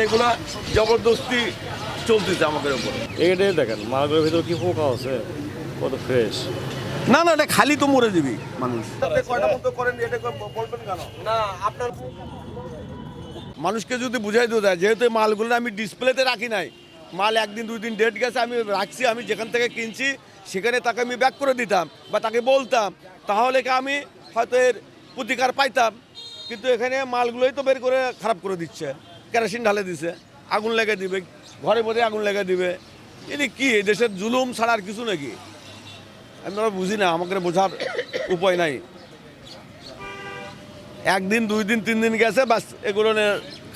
এগুলা জবরদস্তি চলতেছে আমাদের উপর। এটাই দেখেন মালগুলোর ভিতরে কি পোকা আছে, কত ফ্রেশ। না না, এটা খালি তো মরে দিবি মানুষ। কয়টা মতো করেন এটা বলবেন কেন? না আপনার মানুষকে যদি বুঝাই দেয়, যেহেতু এই মালগুলো আমি ডিসপ্লেতে রাখি নাই, মাল একদিন দুই দিন ডেট গেছে, আমি রাখছি, আমি যেখান থেকে কিনছি সেখানে তাকে আমি ব্যাক করে দিতাম বা তাকে বলতাম, তাহলে কি আমি হয়তো এর প্রতিকার পাইতাম। কিন্তু এখানে মালগুলোই তো বের করে খারাপ করে দিচ্ছে, কেরোসিন ঢালে দিছে, আগুন লেগে দিবে, ঘরে মধ্যে আগুন লেগে দিবে। এটি কি এই দেশের জুলুম ছাড়া আর কিছু নাকি? আমরা বুঝি না, আমাকে বোঝার উপায় নাই। একদিন দুই দিন তিন দিন গেছে, বাস এগুলো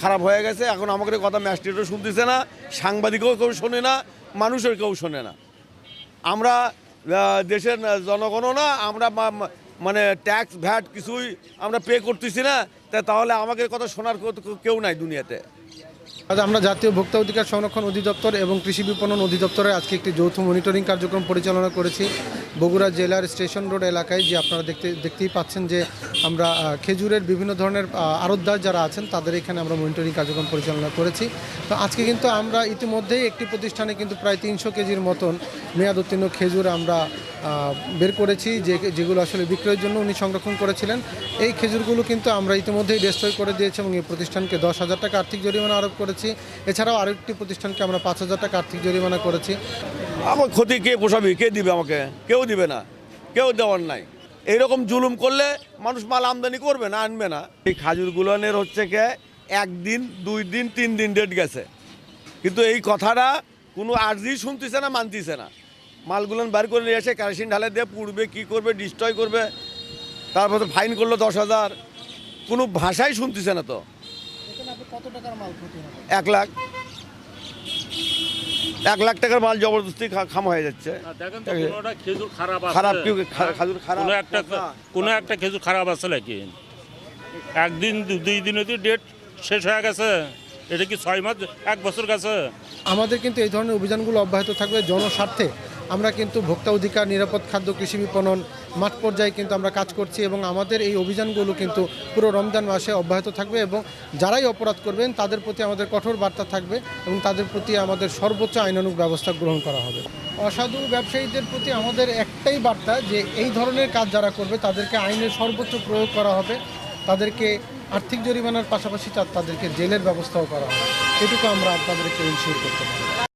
খারাপ হয়ে গেছে। এখন আমাদের কথা ম্যাজিস্ট্রেটও শুনতেছে না, সাংবাদিকও কেউ শোনে না, মানুষের কেউ শোনে না। আমরা দেশের জনগণও না, আমরা মানে ট্যাক্স ভ্যাট কিছুই আমরা পে করতেছি না, তাহলে আমাদের কথা শোনার কেউ নাই দুনিয়াতে। আজ আমরা জাতীয় ভোক্তা অধিকার সংরক্ষণ অধিদপ্তর এবং কৃষি বিপণন অধিদপ্তরের আজকে একটি যৌথ মনিটরিং কার্যক্রম পরিচালনা করেছি বগুড়া জেলার স্টেশন রোড এলাকায়। যে আপনারা দেখতেই পাচ্ছেন যে আমরা খেজুরের বিভিন্ন ধরনের আড়তদার যারা আছেন তাদের এখানে আমরা মনিটরিং কার্যক্রম পরিচালনা করেছি। তো আজকে কিন্তু আমরা ইতিমধ্যেই একটি প্রতিষ্ঠানে কিন্তু প্রায় 300 কেজির মতন মেয়াদ উত্তীর্ণ খেজুর আমরা বের করেছি, যেগুলো আসলে বিক্রয়ের জন্য উনি সংরক্ষণ করেছিলেন। এই খেজুরগুলো কিন্তু আমরা ইতিমধ্যেই ডিস্ট্রয় করে দিয়েছি এবং এই প্রতিষ্ঠানকে 10,000 টাকা আর্থিক জরিমানা আরোপ করেছি। এছাড়াও আরেকটি প্রতিষ্ঠানকে আমরা 5,000 টাকা আর্থিক জরিমানা করেছি। আমার ক্ষতি কে পোষাবি, কে দিবে আমাকে? কেউ দিবে না, কেউ দেওয়ার নাই। এইরকম জুলুম করলে মানুষ মাল আমদানি করবে না, আনবে না। এই খাজুরগুলোনের হচ্ছে কে একদিন দুই দিন তিন দিন ডেট গেছে, কিন্তু এই কথাটা কোনো আর্জি শুনতেছে না, মানতেছে না। মালগুলো বার করে নিয়ে এসে কেরোসিন ঢালে দিয়ে পুড়বে, কী করবে, ডিস্ট্রয় করবে, তারপর ফাইন করলো 10,000। কোনো ভাষাই শুনতেছে না। তো কত টাকার মাল ক্ষতি হবে? 1 লাখ, 1 লাখ টাকার মাল জবরদস্তি খাম হয়ে যাচ্ছে। খেজুর খারাপ খাজুর খারাপ, কোনো একটা খেজুর খারাপ আছে নাকি? একদিন দুই দিনে ডেট শেষ হয়ে গেছে, এটা কি 6 মাস 1 বছর গেছে? আমাদের কিন্তু এই ধরনের অভিযানগুলো অব্যাহত থাকবে জনস্বার্থে। আমরা কিন্তু ভোক্তা অধিকার, নিরাপদ খাদ্য, কৃষি বিপণন মাঠ পর্যায়ে কিন্তু আমরা কাজ করছি এবং আমাদের এই অভিযানগুলো কিন্তু পুরো রমজান মাসে অব্যাহত থাকবে এবং যারাই অপরাধ করবেন তাদের প্রতি আমাদের কঠোর বার্তা থাকবে এবং তাদের প্রতি আমাদের সর্বোচ্চ আইনানুগ ব্যবস্থা গ্রহণ করা হবে। অসাধু ব্যবসায়ীদের প্রতি আমাদের একটাই বার্তা যে এই ধরনের কাজ যারা করবে তাদেরকে আইনের সর্বোচ্চ প্রয়োগ করা হবে, তাদেরকে আর্থিক জরিমানার পাশাপাশি তাদেরকে জেলের ব্যবস্থাও করা হবে। এটুকু আমরা আপনাদেরকে ইনশিওর করতে পারি।